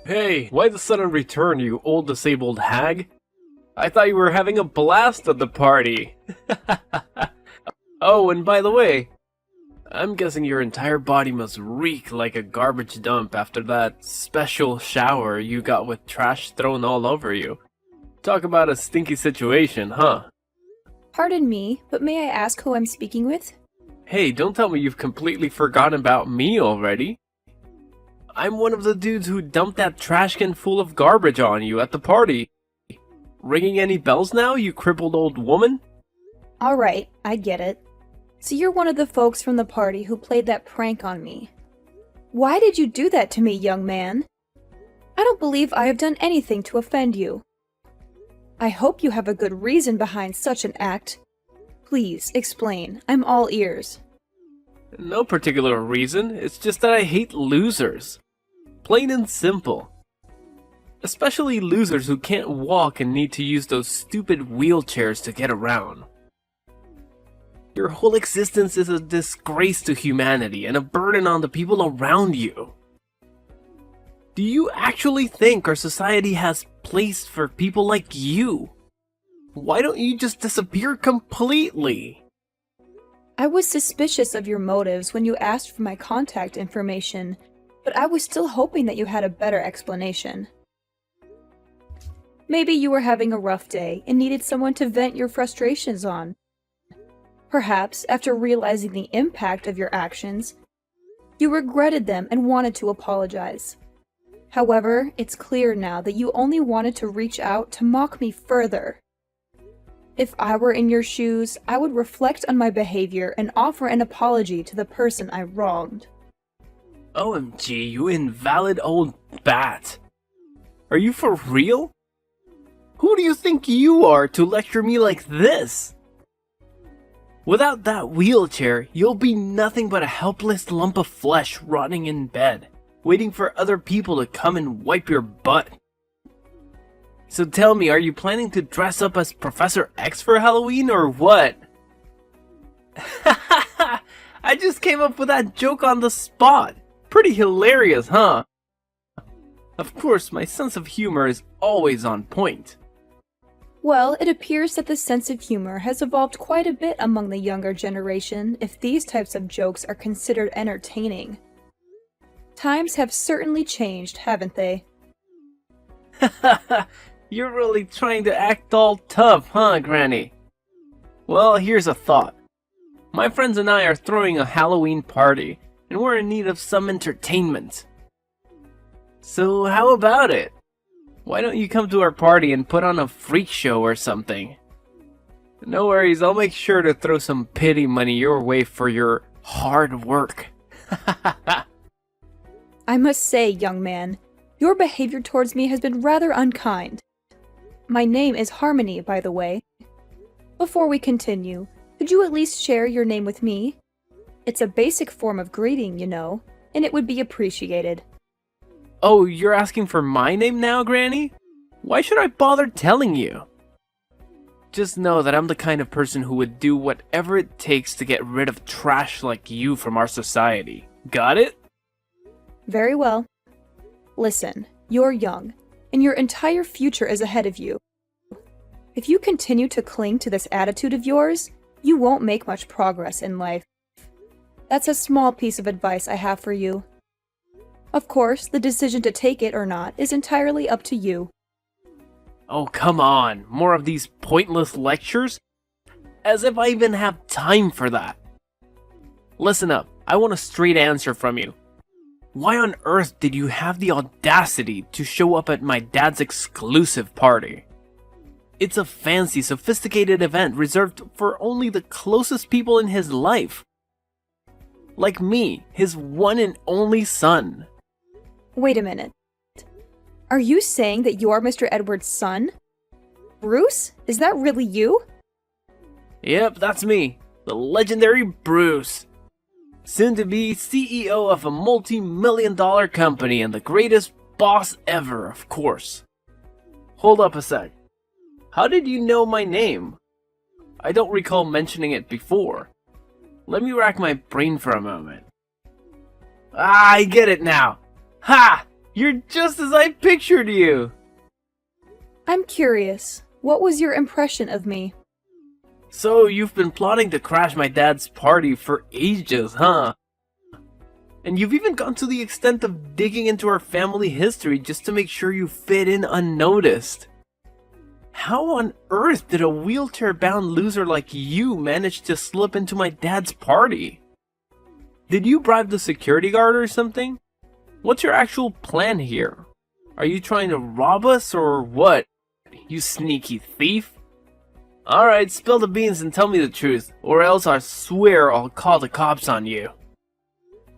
Hey, why the sudden return, you old disabled hag? I thought you were having a blast at the party. Oh, and by the way, I'm guessing your entire body must reek like a garbage dump after that special shower you got with trash thrown all over you. Talk about a stinky situation, huh? Pardon me, but may I ask who I'm speaking with? Hey, don't tell me you've completely forgotten about me already. I'm one of the dudes who dumped that trash can full of garbage on you at the party. Ringing any bells now, you crippled old woman? Alright, I get it. So you're one of the folks from the party who played that prank on me. Why did you do that to me, young man? I don't believe I have done anything to offend you. I hope you have a good reason behind such an act. Please, explain. I'm all ears. No particular reason, it's just that I hate losers. Plain and simple. Especially losers who can't walk and need to use those stupid wheelchairs to get around. Your whole existence is a disgrace to humanity and a burden on the people around you. Do you actually think our society has place for people like you? Why don't you just disappear completely? I was suspicious of your motives when you asked for my contact information, but I was still hoping that you had a better explanation. Maybe you were having a rough day and needed someone to vent your frustrations on. Perhaps, after realizing the impact of your actions, you regretted them and wanted to apologize. However, it's clear now that you only wanted to reach out to mock me further. If I were in your shoes, I would reflect on my behavior and offer an apology to the person I wronged. OMG, you invalid old bat. Are you for real? Who do you think you are to lecture me like this? Without that wheelchair, you'll be nothing but a helpless lump of flesh rotting in bed, waiting for other people to come and wipe your butt. So tell me, are you planning to dress up as Professor X for Halloween or what? I just came up with that joke on the spot. Pretty hilarious, huh? Of course, my sense of humor is always on point. Well, it appears that the sense of humor has evolved quite a bit among the younger generation if these types of jokes are considered entertaining. Times have certainly changed, haven't they? You're really trying to act all tough, huh, Granny? Well, here's a thought. My friends and I are throwing a Halloween party, and we're in need of some entertainment. So how about it? Why don't you come to our party and put on a freak show or something? No worries, I'll make sure to throw some pity money your way for your hard work. I must say, young man, your behavior towards me has been rather unkind. My name is Harmony, by the way. Before we continue, could you at least share your name with me? It's a basic form of greeting, you know, and it would be appreciated. Oh, you're asking for my name now, Granny? Why should I bother telling you? Just know that I'm the kind of person who would do whatever it takes to get rid of trash like you from our society. Got it? Very well. Listen, you're young, and your entire future is ahead of you. If you continue to cling to this attitude of yours, you won't make much progress in life. That's a small piece of advice I have for you. Of course, the decision to take it or not is entirely up to you. Oh, come on. More of these pointless lectures? As if I even have time for that. Listen up. I want a straight answer from you. Why on earth did you have the audacity to show up at my dad's exclusive party? It's a fancy, sophisticated event reserved for only the closest people in his life. Like me, his one and only son. Wait a minute. Are you saying that you're Mr. Edwards' son? Bruce? Is that really you? Yep, that's me. The legendary Bruce. Soon to be CEO of a multi-million-dollar company and the greatest boss ever, of course. Hold up a sec. How did you know my name? I don't recall mentioning it before. Let me rack my brain for a moment. Ah, I get it now. Ha! You're just as I pictured you! I'm curious, what was your impression of me? So, you've been plotting to crash my dad's party for ages, huh? And you've even gone to the extent of digging into our family history just to make sure you fit in unnoticed. How on earth did a wheelchair-bound loser like you manage to slip into my dad's party? Did you bribe the security guard or something? What's your actual plan here? Are you trying to rob us or what? You sneaky thief? Alright, spill the beans and tell me the truth, or else I swear I'll call the cops on you.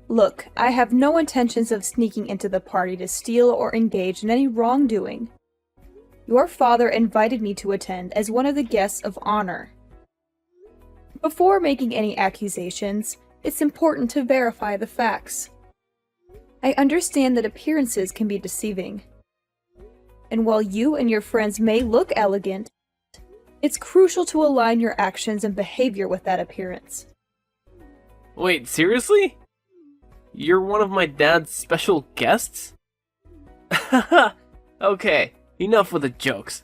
Look, I have no intentions of sneaking into the party to steal or engage in any wrongdoing. Your father invited me to attend as one of the guests of honor. Before making any accusations, it's important to verify the facts. I understand that appearances can be deceiving. And while you and your friends may look elegant, it's crucial to align your actions and behavior with that appearance. Wait, seriously? You're one of my dad's special guests? Okay, enough with the jokes.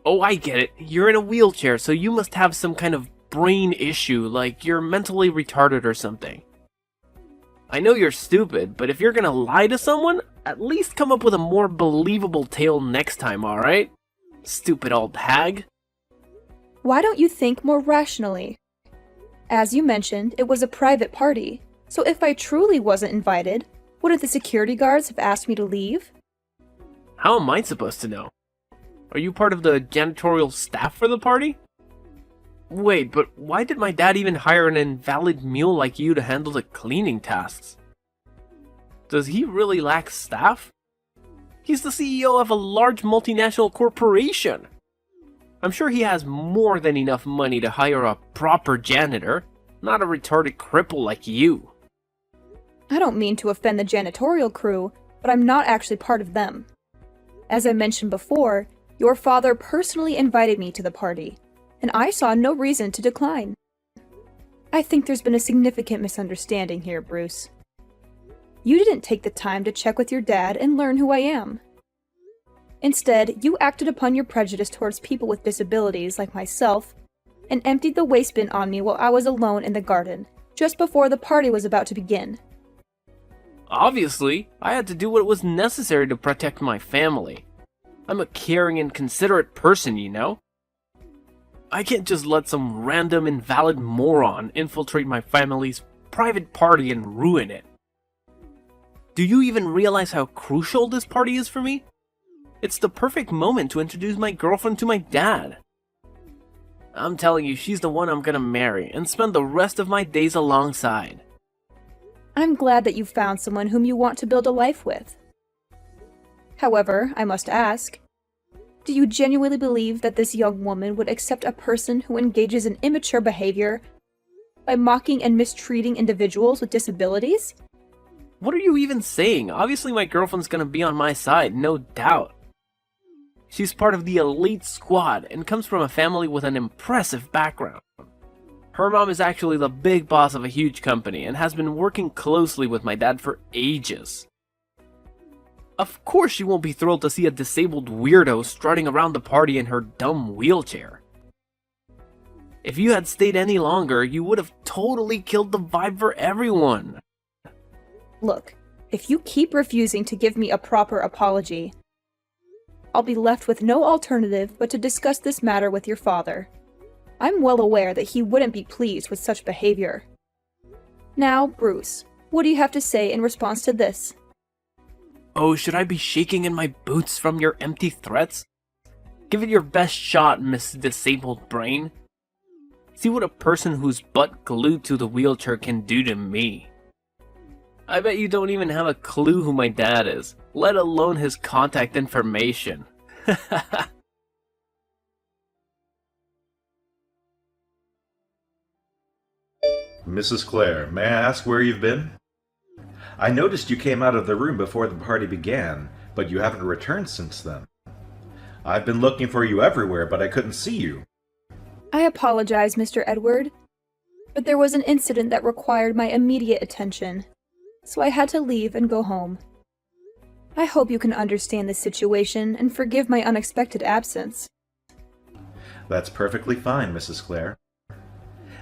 Oh, I get it. You're in a wheelchair, so you must have some kind of brain issue, like you're mentally retarded or something. I know you're stupid, but if you're gonna lie to someone, at least come up with a more believable tale next time, alright? Stupid old hag. Why don't you think more rationally? As you mentioned, it was a private party, so if I truly wasn't invited, wouldn't the security guards have asked me to leave? How am I supposed to know? Are you part of the janitorial staff for the party? Wait, but why did my dad even hire an invalid mule like you to handle the cleaning tasks? Does he really lack staff? He's the CEO of a large multinational corporation. I'm sure he has more than enough money to hire a proper janitor, not a retarded cripple like you. I don't mean to offend the janitorial crew, but I'm not actually part of them. As I mentioned before, your father personally invited me to the party, and I saw no reason to decline. I think there's been a significant misunderstanding here, Bruce. You didn't take the time to check with your dad and learn who I am. Instead, you acted upon your prejudice towards people with disabilities like myself and emptied the waste bin on me while I was alone in the garden, just before the party was about to begin. Obviously, I had to do what was necessary to protect my family. I'm a caring and considerate person, you know? I can't just let some random invalid moron infiltrate my family's private party and ruin it. Do you even realize how crucial this party is for me? It's the perfect moment to introduce my girlfriend to my dad. I'm telling you, she's the one I'm gonna marry and spend the rest of my days alongside. I'm glad that you found someone whom you want to build a life with. However, I must ask, do you genuinely believe that this young woman would accept a person who engages in immature behavior by mocking and mistreating individuals with disabilities? What are you even saying? Obviously my girlfriend's gonna be on my side, no doubt. She's part of the elite squad and comes from a family with an impressive background. Her mom is actually the big boss of a huge company and has been working closely with my dad for ages. Of course she won't be thrilled to see a disabled weirdo strutting around the party in her dumb wheelchair. If you had stayed any longer, you would have totally killed the vibe for everyone. Look, if you keep refusing to give me a proper apology, I'll be left with no alternative but to discuss this matter with your father. I'm well aware that he wouldn't be pleased with such behavior. Now, Bruce, what do you have to say in response to this? Oh, should I be shaking in my boots from your empty threats? Give it your best shot, Miss Disabled Brain. See what a person who's butt glued to the wheelchair can do to me. I bet you don't even have a clue who my dad is, let alone his contact information. Mrs. Clare, may I ask where you've been? I noticed you came out of the room before the party began, but you haven't returned since then. I've been looking for you everywhere, but I couldn't see you. I apologize, Mr. Edward, but there was an incident that required my immediate attention, so I had to leave and go home. I hope you can understand this situation and forgive my unexpected absence. That's perfectly fine, Mrs. Clare.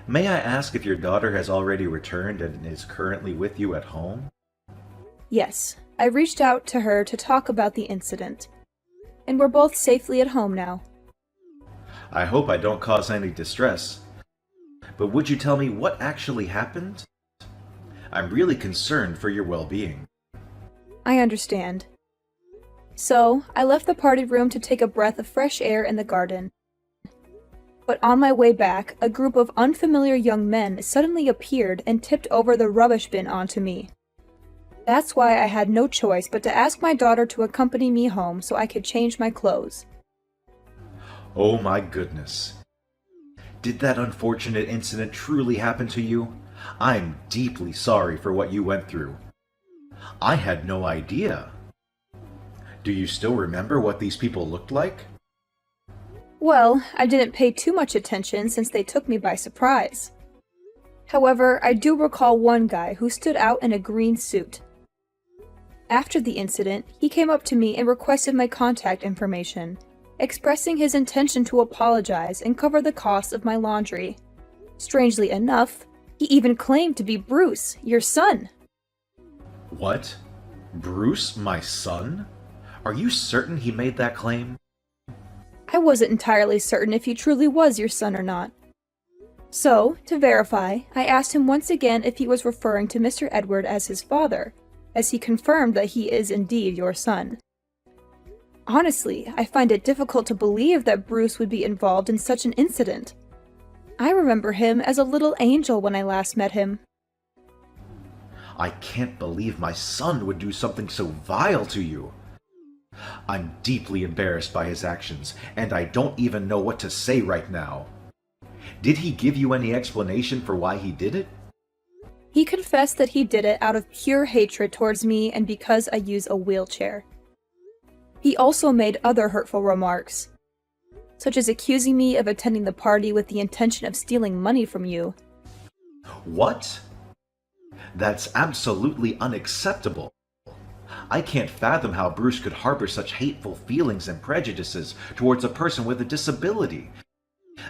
May I ask if your daughter has already returned and is currently with you at home? Yes, I reached out to her to talk about the incident, and we're both safely at home now. I hope I don't cause any distress, but would you tell me what actually happened? I'm really concerned for your well-being. I understand. So, I left the party room to take a breath of fresh air in the garden. But on my way back, a group of unfamiliar young men suddenly appeared and tipped over the rubbish bin onto me. That's why I had no choice but to ask my daughter to accompany me home so I could change my clothes. Oh my goodness. Did that unfortunate incident truly happen to you? I'm deeply sorry for what you went through. I had no idea. Do you still remember what these people looked like? Well, I didn't pay too much attention since they took me by surprise. However, I do recall one guy who stood out in a green suit. After the incident, he came up to me and requested my contact information, expressing his intention to apologize and cover the cost of my laundry. Strangely enough, he even claimed to be Bruce, your son. What? Bruce, my son? Are you certain he made that claim? I wasn't entirely certain if he truly was your son or not. So, to verify, I asked him once again if he was referring to Mr. Edward as his father, as he confirmed that he is indeed your son. Honestly, I find it difficult to believe that Bruce would be involved in such an incident. I remember him as a little angel when I last met him. I can't believe my son would do something so vile to you. I'm deeply embarrassed by his actions, and I don't even know what to say right now. Did he give you any explanation for why he did it? He confessed that he did it out of pure hatred towards me and because I use a wheelchair. He also made other hurtful remarks, such as accusing me of attending the party with the intention of stealing money from you. What? That's absolutely unacceptable. I can't fathom how Bruce could harbor such hateful feelings and prejudices towards a person with a disability,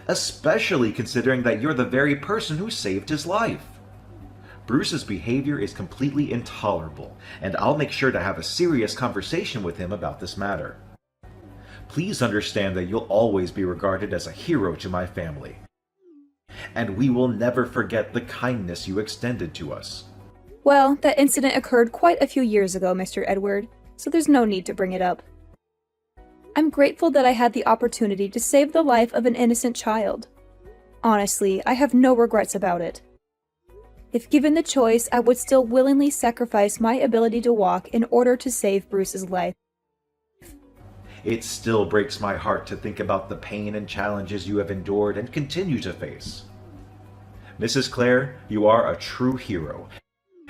especially considering that you're the very person who saved his life. Bruce's behavior is completely intolerable, and I'll make sure to have a serious conversation with him about this matter. Please understand that you'll always be regarded as a hero to my family, and we will never forget the kindness you extended to us. Well, that incident occurred quite a few years ago, Mr. Edward, so there's no need to bring it up. I'm grateful that I had the opportunity to save the life of an innocent child. Honestly, I have no regrets about it. If given the choice, I would still willingly sacrifice my ability to walk in order to save Bruce's life. It still breaks my heart to think about the pain and challenges you have endured and continue to face. Mrs. Clare, you are a true hero,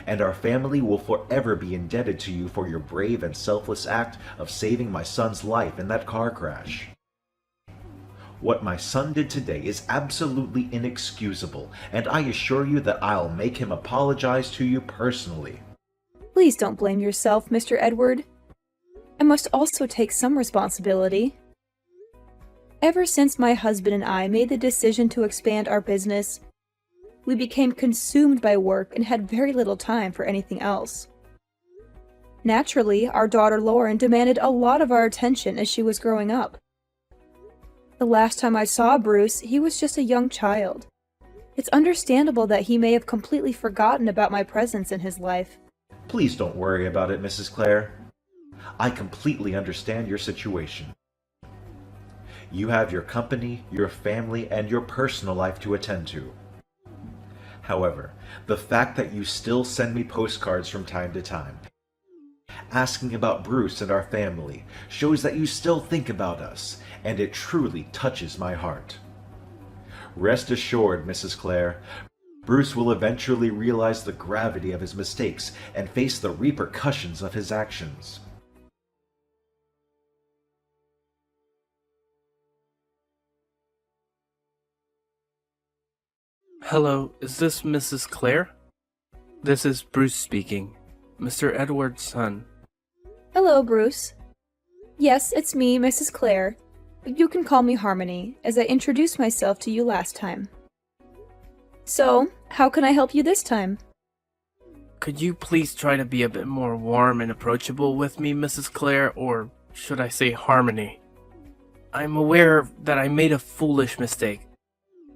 and our family will forever be indebted to you for your brave and selfless act of saving my son's life in that car crash. What my son did today is absolutely inexcusable, and I assure you that I'll make him apologize to you personally. Please don't blame yourself, Mr. Edward. I must also take some responsibility. Ever since my husband and I made the decision to expand our business, we became consumed by work and had very little time for anything else. Naturally, our daughter Lauren demanded a lot of our attention as she was growing up. The last time I saw Bruce, he was just a young child. It's understandable that he may have completely forgotten about my presence in his life. Please don't worry about it, Mrs. Clare. I completely understand your situation. You have your company, your family, and your personal life to attend to. However, the fact that you still send me postcards from time to time, asking about Bruce and our family, shows that you still think about us, and it truly touches my heart. Rest assured, Mrs. Clare, Bruce will eventually realize the gravity of his mistakes and face the repercussions of his actions. Hello, is this Mrs. Clare? This is Bruce speaking, Mr. Edward's son. Hello, Bruce. Yes, it's me, Mrs. Clare, but you can call me Harmony, as I introduced myself to you last time. So, how can I help you this time? Could you please try to be a bit more warm and approachable with me, Mrs. Clare, or should I say Harmony? I'm aware that I made a foolish mistake,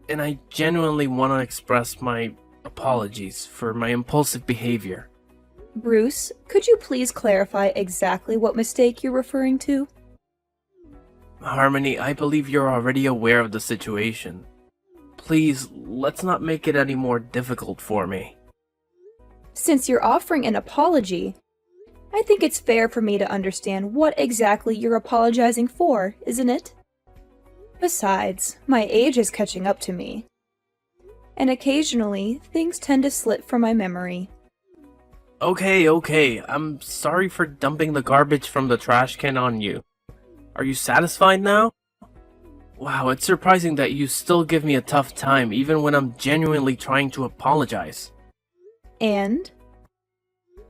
and I genuinely want to express my apologies for my impulsive behavior. Bruce, could you please clarify exactly what mistake you're referring to? Harmony, I believe you're already aware of the situation. Please, let's not make it any more difficult for me. Since you're offering an apology, I think it's fair for me to understand what exactly you're apologizing for, isn't it? Besides, my age is catching up to me, and occasionally things tend to slip from my memory. Okay, I'm sorry for dumping the garbage from the trash can on you. Are you satisfied now? Wow, it's surprising that you still give me a tough time even when I'm genuinely trying to apologize. And?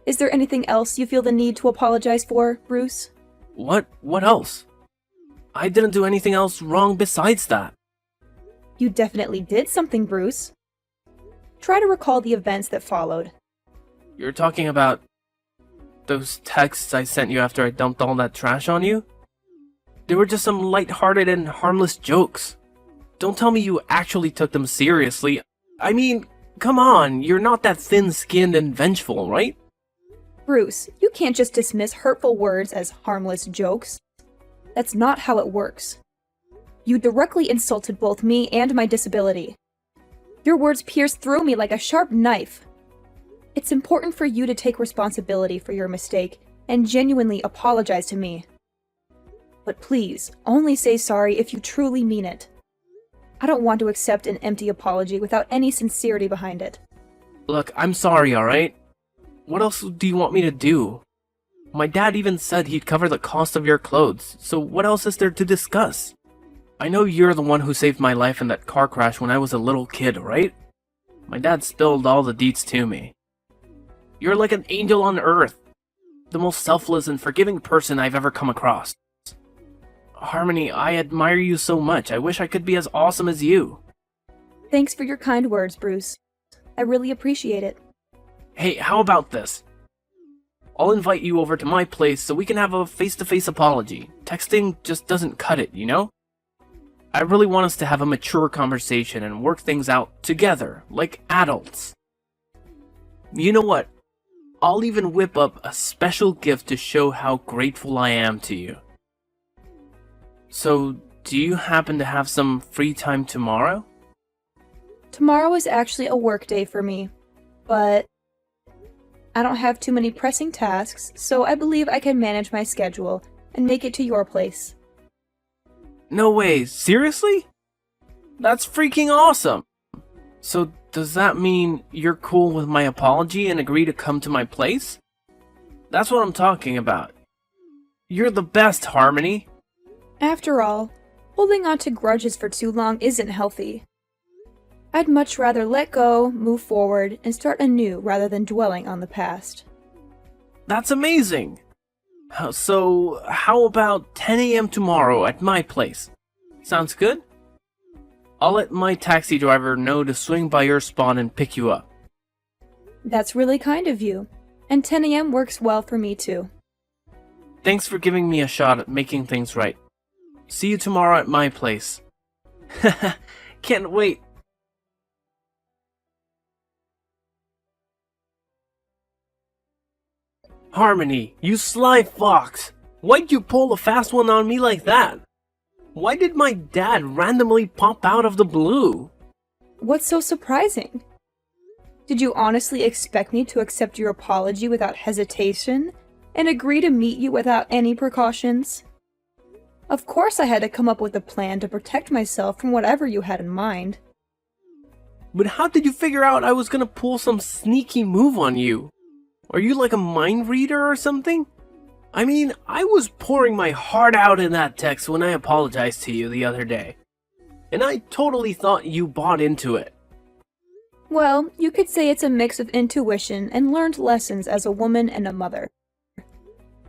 Is there anything else you feel the need to apologize for, Bruce? What else? I didn't do anything else wrong besides that. You definitely did something, Bruce. Try to recall the events that followed. You're talking about those texts I sent you after I dumped all that trash on you? They were just some light-hearted and harmless jokes. Don't tell me you actually took them seriously. I mean, come on, you're not that thin-skinned and vengeful, right? Bruce, you can't just dismiss hurtful words as harmless jokes. That's not how it works. You directly insulted both me and my disability. Your words pierced through me like a sharp knife. It's important for you to take responsibility for your mistake and genuinely apologize to me. But please, only say sorry if you truly mean it. I don't want to accept an empty apology without any sincerity behind it. Look, I'm sorry, alright? What else do you want me to do? My dad even said he'd cover the cost of your clothes, so what else is there to discuss? I know you're the one who saved my life in that car crash when I was a little kid, right? My dad spilled all the deets to me. You're like an angel on earth. The most selfless and forgiving person I've ever come across. Harmony, I admire you so much. I wish I could be as awesome as you. Thanks for your kind words, Bruce. I really appreciate it. Hey, how about this? I'll invite you over to my place so we can have a face-to-face apology. Texting just doesn't cut it, you know? I really want us to have a mature conversation and work things out together, like adults. You know what? I'll even whip up a special gift to show how grateful I am to you. So, do you happen to have some free time tomorrow? Tomorrow is actually a work day for me, but I don't have too many pressing tasks, so I believe I can manage my schedule and make it to your place. No way, seriously? That's freaking awesome! So, does that mean you're cool with my apology and agree to come to my place? That's what I'm talking about. You're the best, Harmony! After all, holding on to grudges for too long isn't healthy. I'd much rather let go, move forward, and start anew rather than dwelling on the past. That's amazing! So, how about 10 a.m. tomorrow at my place? Sounds good? I'll let my taxi driver know to swing by your spawn and pick you up. That's really kind of you, and 10 a.m. works well for me too. Thanks for giving me a shot at making things right. See you tomorrow at my place. Can't wait. Harmony, you sly fox! Why'd you pull a fast one on me like that? Why did my dad randomly pop out of the blue? What's so surprising? Did you honestly expect me to accept your apology without hesitation and agree to meet you without any precautions? Of course I had to come up with a plan to protect myself from whatever you had in mind. But how did you figure out I was gonna pull some sneaky move on you? Are you like a mind reader or something? I mean, I was pouring my heart out in that text when I apologized to you the other day. And I totally thought you bought into it. Well, you could say it's a mix of intuition and learned lessons as a woman and a mother.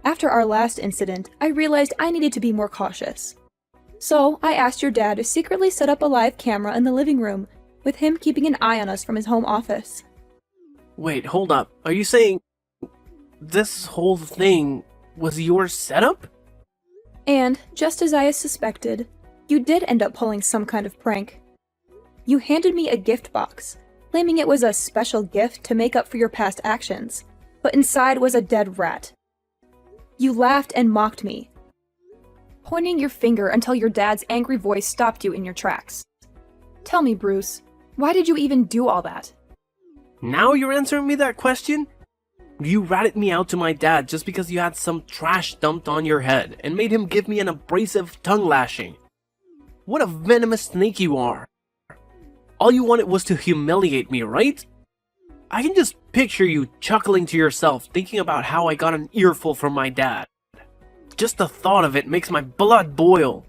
After our last incident, I realized I needed to be more cautious. So, I asked your dad to secretly set up a live camera in the living room, with him keeping an eye on us from his home office. Wait, hold up. Are you saying this whole thing was your setup? And, just as I had suspected, you did end up pulling some kind of prank. You handed me a gift box, claiming it was a special gift to make up for your past actions, but inside was a dead rat. You laughed and mocked me, pointing your finger until your dad's angry voice stopped you in your tracks. Tell me, Bruce, why did you even do all that? Now you're answering me that question? You ratted me out to my dad just because you had some trash dumped on your head and made him give me an abrasive tongue lashing. What a venomous snake you are. All you wanted was to humiliate me, right? I can just picture you chuckling to yourself thinking about how I got an earful from my dad. Just the thought of it makes my blood boil.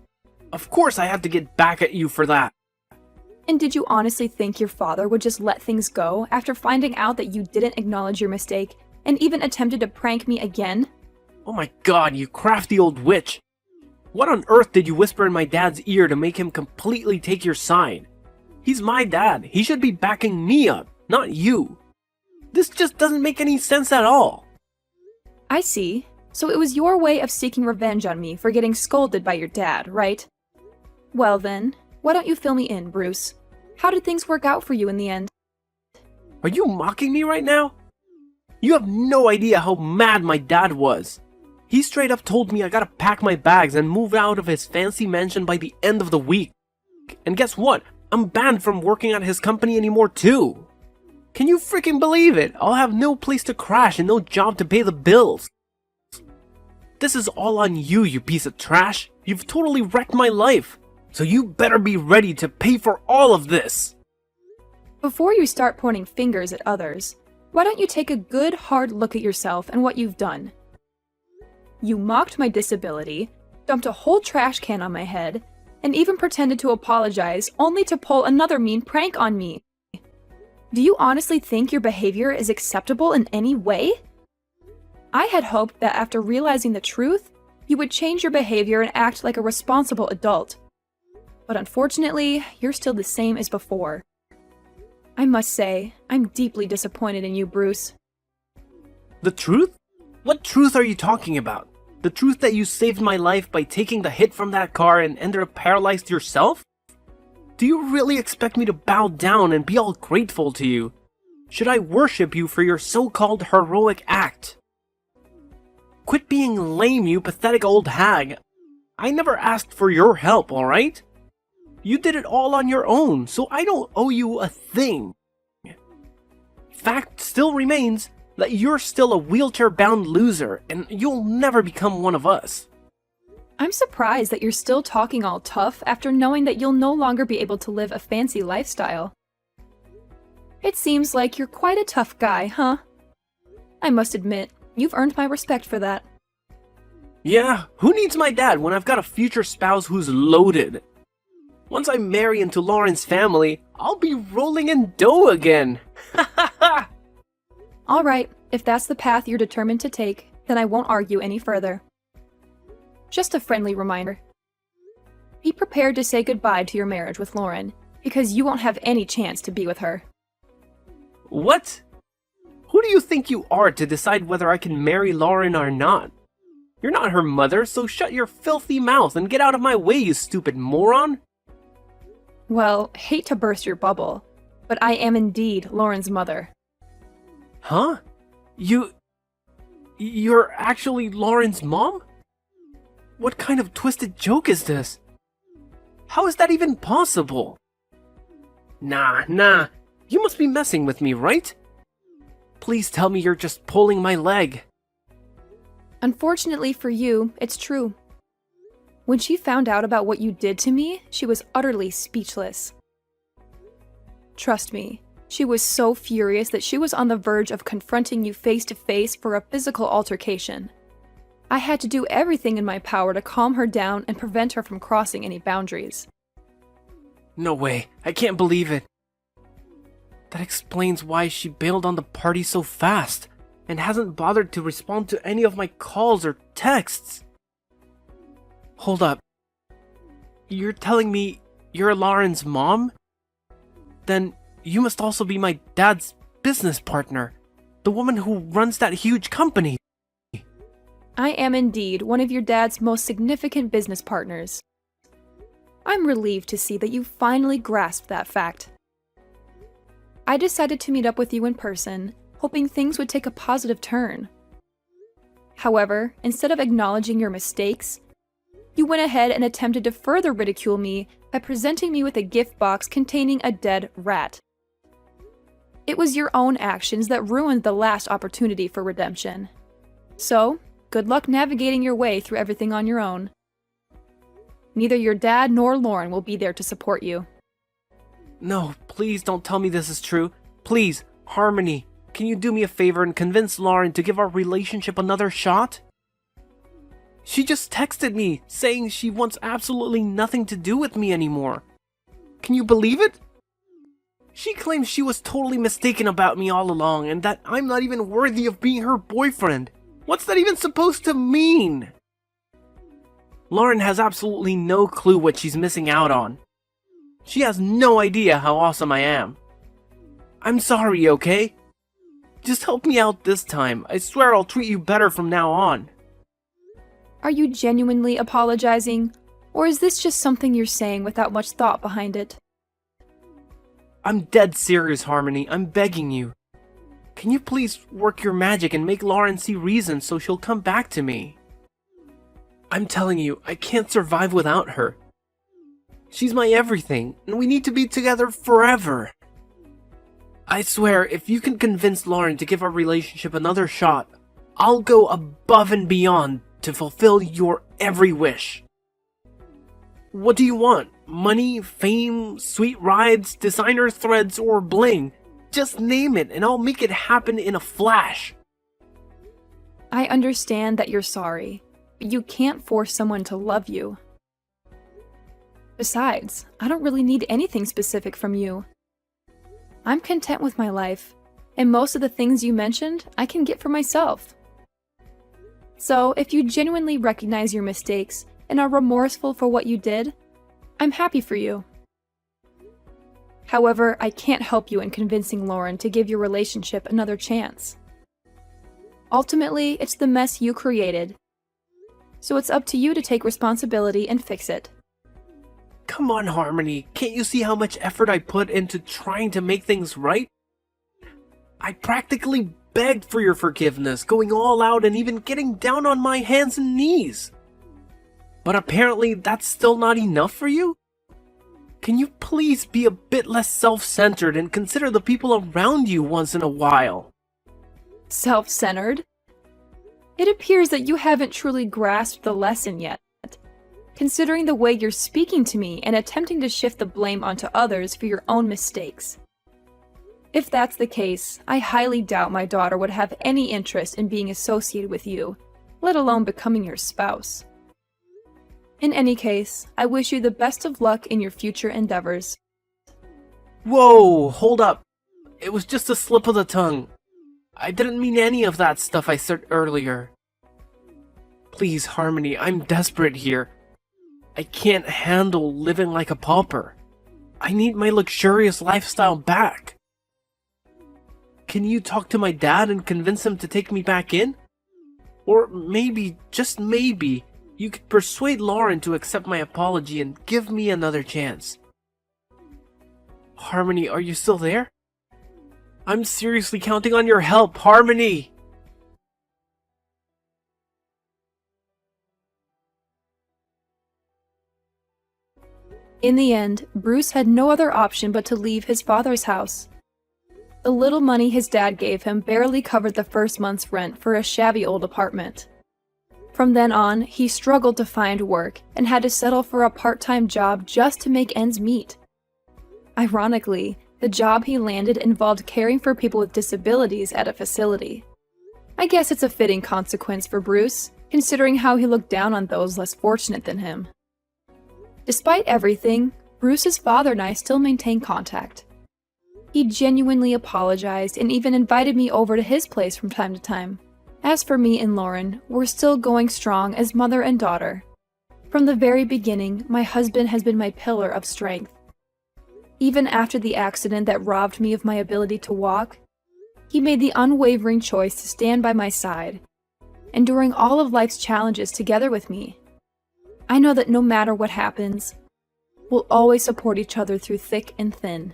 Of course I had to get back at you for that. And did you honestly think your father would just let things go after finding out that you didn't acknowledge your mistake and even attempted to prank me again? Oh my god, you crafty old witch. What on earth did you whisper in my dad's ear to make him completely take your side? He's my dad. He should be backing me up, not you. This just doesn't make any sense at all. I see. So it was your way of seeking revenge on me for getting scolded by your dad, right? Well then, why don't you fill me in, Bruce? How did things work out for you in the end? Are you mocking me right now? You have no idea how mad my dad was. He straight up told me I gotta pack my bags and move out of his fancy mansion by the end of the week. And guess what? I'm banned from working at his company anymore too. Can you freaking believe it? I'll have no place to crash and no job to pay the bills. This is all on you, you piece of trash. You've totally wrecked my life. So you better be ready to pay for all of this. Before you start pointing fingers at others, why don't you take a good hard look at yourself and what you've done? You mocked my disability, dumped a whole trash can on my head, and even pretended to apologize only to pull another mean prank on me. Do you honestly think your behavior is acceptable in any way? I had hoped that after realizing the truth, you would change your behavior and act like a responsible adult. But unfortunately, you're still the same as before. I must say, I'm deeply disappointed in you, Bruce. The truth? What truth are you talking about? The truth that you saved my life by taking the hit from that car and ended up paralyzed yourself? Do you really expect me to bow down and be all grateful to you? Should I worship you for your so-called heroic act? Quit being lame, you pathetic old hag. I never asked for your help, alright? You did it all on your own, so I don't owe you a thing. Fact still remains that you're still a wheelchair-bound loser, and you'll never become one of us. I'm surprised that you're still talking all tough after knowing that you'll no longer be able to live a fancy lifestyle. It seems like you're quite a tough guy, huh? I must admit, you've earned my respect for that. Yeah, who needs my dad when I've got a future spouse who's loaded? Once I marry into Lauren's family, I'll be rolling in dough again. Ha ha ha! Alright, if that's the path you're determined to take, then I won't argue any further. Just a friendly reminder. Be prepared to say goodbye to your marriage with Lauren, because you won't have any chance to be with her. What? Who do you think you are to decide whether I can marry Lauren or not? You're not her mother, so shut your filthy mouth and get out of my way, you stupid moron! Well, hate to burst your bubble, but I am indeed Lauren's mother. Huh? You're actually Lauren's mom? What kind of twisted joke is this? How is that even possible? Nah, you must be messing with me, right? Please tell me you're just pulling my leg. Unfortunately for you, it's true. When she found out about what you did to me, she was utterly speechless. Trust me, she was so furious that she was on the verge of confronting you face to face for a physical altercation. I had to do everything in my power to calm her down and prevent her from crossing any boundaries. No way, I can't believe it. That explains why she bailed on the party so fast. and hasn't bothered to respond to any of my calls or texts. Hold up. You're telling me you're Lauren's mom? Then you must also be my dad's business partner, the woman who runs that huge company. I am indeed one of your dad's most significant business partners. I'm relieved to see that you finally grasped that fact. I decided to meet up with you in person, hoping things would take a positive turn. However, instead of acknowledging your mistakes, you went ahead and attempted to further ridicule me by presenting me with a gift box containing a dead rat. It was your own actions that ruined the last opportunity for redemption. So, good luck navigating your way through everything on your own. Neither your dad nor Lauren will be there to support you. No, please don't tell me this is true. Please, Harmony, can you do me a favor and convince Lauren to give our relationship another shot? She just texted me saying she wants absolutely nothing to do with me anymore. Can you believe it? She claims she was totally mistaken about me all along and that I'm not even worthy of being her boyfriend. What's that even supposed to mean? Lauren has absolutely no clue what she's missing out on. She has no idea how awesome I am. I'm sorry, okay? Just help me out this time. I swear I'll treat you better from now on. Are you genuinely apologizing, or is this just something you're saying without much thought behind it? I'm dead serious, Harmony. I'm begging you. Can you please work your magic and make Lauren see reason so she'll come back to me? I'm telling you, I can't survive without her. She's my everything, and we need to be together forever. I swear, if you can convince Lauren to give our relationship another shot, I'll go above and beyond to fulfill your every wish. What do you want? Money, fame, sweet rides, designer threads, or bling? Just name it, and I'll make it happen in a flash. I understand that you're sorry, but you can't force someone to love you. Besides, I don't really need anything specific from you. I'm content with my life, and most of the things you mentioned I can get for myself. So, if you genuinely recognize your mistakes and are remorseful for what you did, I'm happy for you. However, I can't help you in convincing Lauren to give your relationship another chance. Ultimately, it's the mess you created, so it's up to you to take responsibility and fix it. Come on, Harmony. Can't you see how much effort I put into trying to make things right? I practically begged for your forgiveness, going all out and even getting down on my hands and knees. But apparently that's still not enough for you? Can you please be a bit less self-centered and consider the people around you once in a while? Self-centered? It appears that you haven't truly grasped the lesson yet, considering the way you're speaking to me and attempting to shift the blame onto others for your own mistakes. If that's the case, I highly doubt my daughter would have any interest in being associated with you, let alone becoming your spouse. In any case, I wish you the best of luck in your future endeavors. Whoa, hold up. It was just a slip of the tongue. I didn't mean any of that stuff I said earlier. Please, Harmony, I'm desperate here. I can't handle living like a pauper. I need my luxurious lifestyle back. Can you talk to my dad and convince him to take me back in? Or maybe, just maybe, you could persuade Lauren to accept my apology and give me another chance. Harmony, are you still there? I'm seriously counting on your help, Harmony! In the end, Bruce had no other option but to leave his father's house. The little money his dad gave him barely covered the first month's rent for a shabby old apartment. From then on, he struggled to find work and had to settle for a part-time job just to make ends meet. Ironically, the job he landed involved caring for people with disabilities at a facility. I guess it's a fitting consequence for Bruce, considering how he looked down on those less fortunate than him. Despite everything, Bruce's father and I still maintain contact. He genuinely apologized and even invited me over to his place from time to time. As for me and Lauren, we're still going strong as mother and daughter. From the very beginning, my husband has been my pillar of strength. Even after the accident that robbed me of my ability to walk, he made the unwavering choice to stand by my side, enduring all of life's challenges together with me. I know that no matter what happens, we'll always support each other through thick and thin.